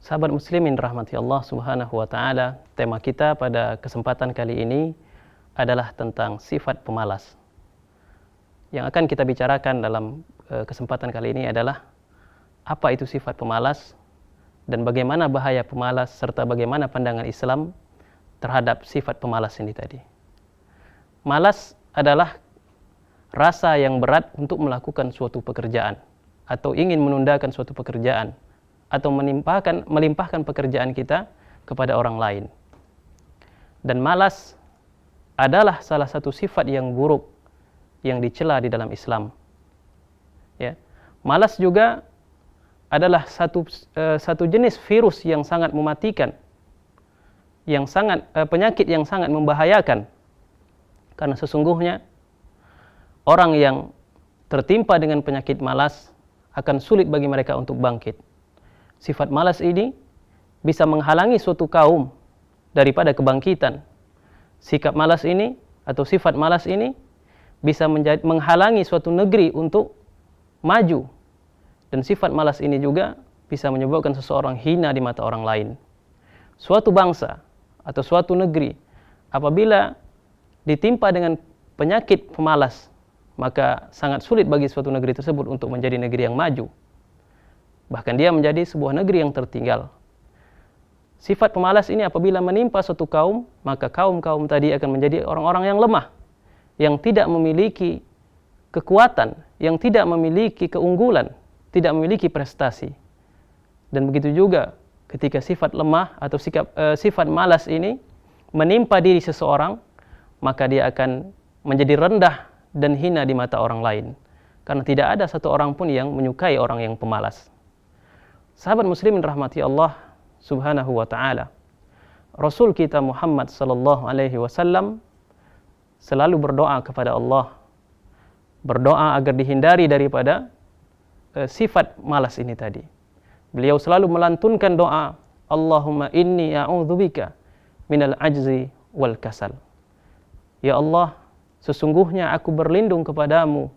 Sahabat muslimin rahmati Allah subhanahu wa ta'ala, tema kita pada kesempatan kali ini adalah tentang sifat pemalas. Yang akan kita bicarakan dalam kesempatan kali ini adalah apa itu sifat pemalas dan bagaimana bahaya pemalas serta bagaimana pandangan Islam terhadap sifat pemalas ini tadi. Malas adalah rasa yang berat untuk melakukan suatu pekerjaan atau ingin menundakan suatu pekerjaan atau melimpahkan pekerjaan kita kepada orang lain. Dan malas adalah salah satu sifat yang buruk yang dicela di dalam Islam. Ya. Malas juga adalah satu jenis virus yang sangat mematikan, penyakit yang sangat membahayakan. Karena sesungguhnya orang yang tertimpa dengan penyakit malas akan sulit bagi mereka untuk bangkit. Sifat malas ini bisa menghalangi suatu kaum daripada kebangkitan. Sikap malas ini atau sifat malas ini bisa menghalangi suatu negeri untuk maju. Dan sifat malas ini juga bisa menyebabkan seseorang hina di mata orang lain. Suatu bangsa atau suatu negeri apabila ditimpa dengan penyakit pemalas, maka sangat sulit bagi suatu negeri tersebut untuk menjadi negeri yang maju. Bahkan dia menjadi sebuah negeri yang tertinggal. Sifat pemalas ini apabila menimpa suatu kaum, maka kaum-kaum tadi akan menjadi orang-orang yang lemah, yang tidak memiliki kekuatan, yang tidak memiliki keunggulan, tidak memiliki prestasi. Dan begitu juga ketika sifat lemah atau sifat malas ini menimpa diri seseorang, maka dia akan menjadi rendah dan hina di mata orang lain. Karena tidak ada satu orang pun yang menyukai orang yang pemalas. Sahabat muslimin rahmati Allah subhanahu wa ta'ala, Rasul kita Muhammad sallallahu alaihi wasallam selalu berdoa kepada Allah, berdoa agar dihindari daripada sifat malas ini tadi. Beliau selalu melantunkan doa, Allahumma inni a'udzubika minal ajzi wal kasal. Ya Allah, sesungguhnya aku berlindung kepadamu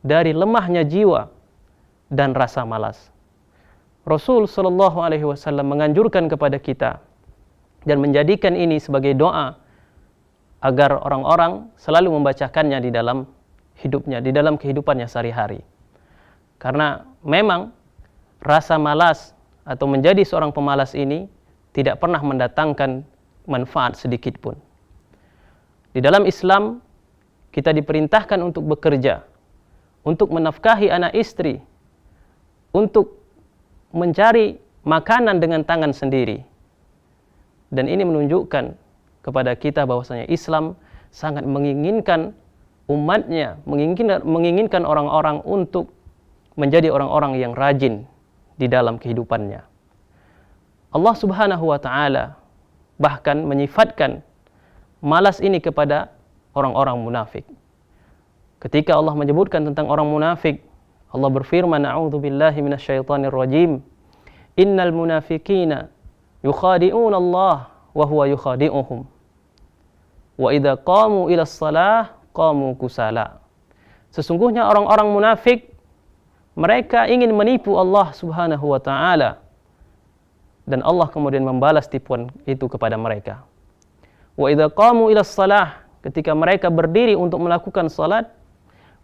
dari lemahnya jiwa dan rasa malas. Rasul sallallahu alaihi wasallam menganjurkan kepada kita dan menjadikan ini sebagai doa agar orang-orang selalu membacakannya di dalam hidupnya, di dalam kehidupannya sehari-hari. Karena memang rasa malas atau menjadi seorang pemalas ini tidak pernah mendatangkan manfaat sedikit pun. Di dalam Islam kita diperintahkan untuk bekerja, untuk menafkahi anak istri, untuk mencari makanan dengan tangan sendiri. Dan ini menunjukkan kepada kita bahwasanya Islam sangat menginginkan umatnya, menginginkan orang-orang untuk menjadi orang-orang yang rajin di dalam kehidupannya. Allah subhanahu wa ta'ala bahkan menyifatkan malas ini kepada orang-orang munafik. Ketika Allah menyebutkan tentang orang munafik, Allah berfirman, a'udzubillahi minasyaitonir rajim. Innal munafiqina yukhadi'una Allah wa huwa yukhadi'uhum. Wa idza qamu ila shalah qamu kusala. Sesungguhnya orang-orang munafik mereka ingin menipu Allah Subhanahu wa taala. Dan Allah kemudian membalas tipuan itu kepada mereka. Wa idza qamu ila shalah, ketika mereka berdiri untuk melakukan salat,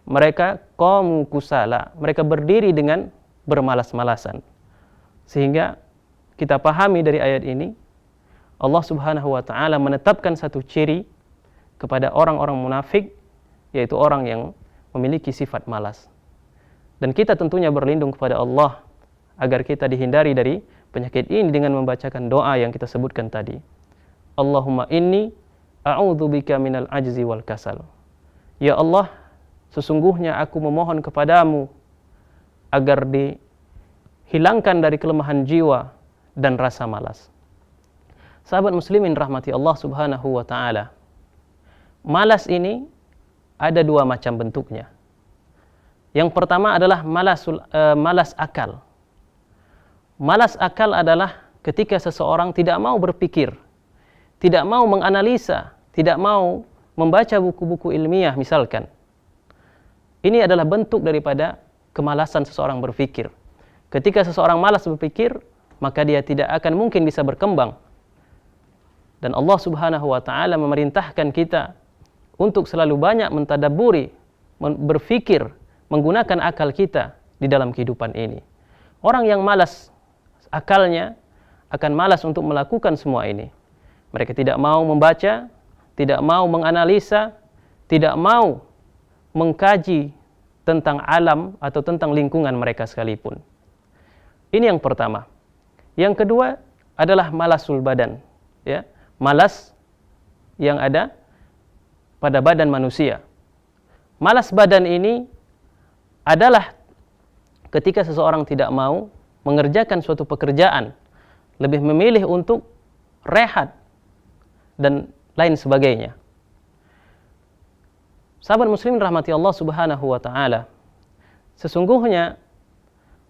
mereka qamu kusala, mereka berdiri dengan bermalas-malasan. Sehingga kita pahami dari ayat ini, Allah Subhanahu wa taala menetapkan satu ciri kepada orang-orang munafik, yaitu orang yang memiliki sifat malas. Dan kita tentunya berlindung kepada Allah agar kita dihindari dari penyakit ini dengan membacakan doa yang kita sebutkan tadi. Allahumma inni a'udzubika minal ajzi wal kasal. Ya Allah, sesungguhnya aku memohon kepadamu agar dihilangkan dari kelemahan jiwa dan rasa malas. Sahabat muslimin rahmati Allah subhanahu wa ta'ala, malas ini ada dua macam bentuknya. Yang pertama adalah malas akal. Malas akal adalah ketika seseorang tidak mau berpikir, tidak mau menganalisa, tidak mau membaca buku-buku ilmiah misalkan. Ini adalah bentuk daripada kemalasan seseorang berpikir. Ketika seseorang malas berpikir, maka dia tidak akan mungkin bisa berkembang. Dan Allah Subhanahu wa taala memerintahkan kita untuk selalu banyak mentadabburi, berfikir, menggunakan akal kita di dalam kehidupan ini. Orang yang malas akalnya akan malas untuk melakukan semua ini. Mereka tidak mau membaca, tidak mau menganalisa, tidak mau mengkaji tentang alam atau tentang lingkungan mereka sekalipun. Ini yang pertama. Yang kedua adalah malasul badan, ya. Malas yang ada pada badan manusia. Malas badan ini adalah ketika seseorang tidak mau mengerjakan suatu pekerjaan, lebih memilih untuk rehat dan lain sebagainya. Sahabat muslimin rahmati Allah Subhanahu wa taala, sesungguhnya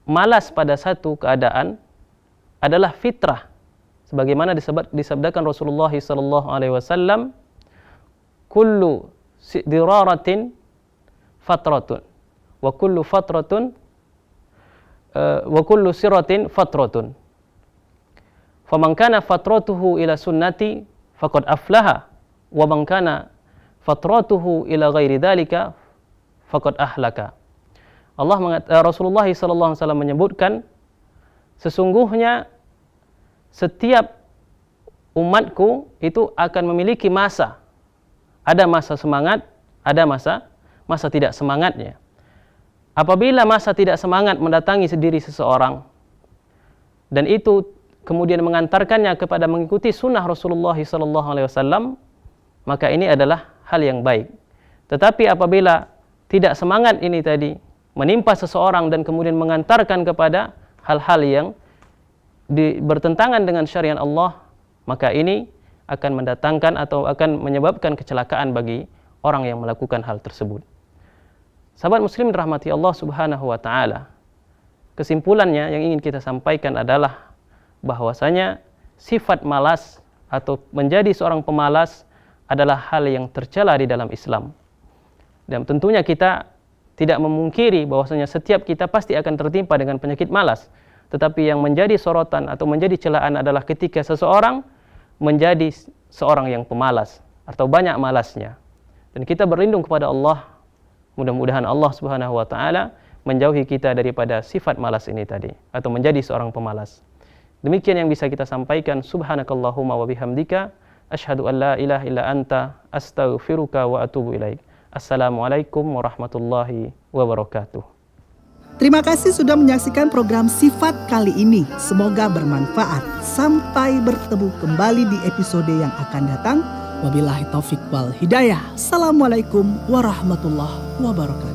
malas pada satu keadaan adalah fitrah, sebagaimana disabdakan Rasulullah sallallahu alaihi wasallam, kullu diraratin fatratun wa kullu fatratun wa kullu siratin fatratun. Faman kana fatratuhu ila sunnati faqad aflaha wa man kana fatratuhu ila ghairi dzalika faqad ahlaka. Rasulullah sallallahu alaihi wasallam menyebutkan, sesungguhnya setiap umatku itu akan memiliki masa. Ada masa semangat, ada masa tidak semangatnya. Apabila masa tidak semangat mendatangi diri seseorang dan itu kemudian mengantarkannya kepada mengikuti sunnah Rasulullah sallallahu alaihi wasallam, maka ini adalah hal yang baik. Tetapi apabila tidak semangat ini tadi menimpa seseorang dan kemudian mengantarkan kepada hal-hal yang bertentangan dengan syariat Allah, maka ini akan mendatangkan atau akan menyebabkan kecelakaan bagi orang yang melakukan hal tersebut. Sahabat muslim rahmati Allah Subhanahu wa taala, kesimpulannya yang ingin kita sampaikan adalah bahwasanya sifat malas atau menjadi seorang pemalas adalah hal yang tercela di dalam Islam. Dan tentunya kita tidak memungkiri bahwasanya setiap kita pasti akan tertimpa dengan penyakit malas. Tetapi yang menjadi sorotan atau menjadi celaan adalah ketika seseorang menjadi seorang yang pemalas atau banyak malasnya. Dan kita berlindung kepada Allah, mudah-mudahan Allah Subhanahu wa taala menjauhi kita daripada sifat malas ini tadi atau menjadi seorang pemalas. Demikian yang bisa kita sampaikan. Subhanakallahumma wa bihamdika asyhadu an la ilaha illa anta astaghfiruka wa atubu ilaik. Assalamualaikum warahmatullahi wabarakatuh. Terima kasih sudah menyaksikan program Sifat kali ini. Semoga bermanfaat. Sampai bertemu kembali di episode yang akan datang. Wabillahi taufik wal hidayah. Assalamualaikum warahmatullahi wabarakatuh.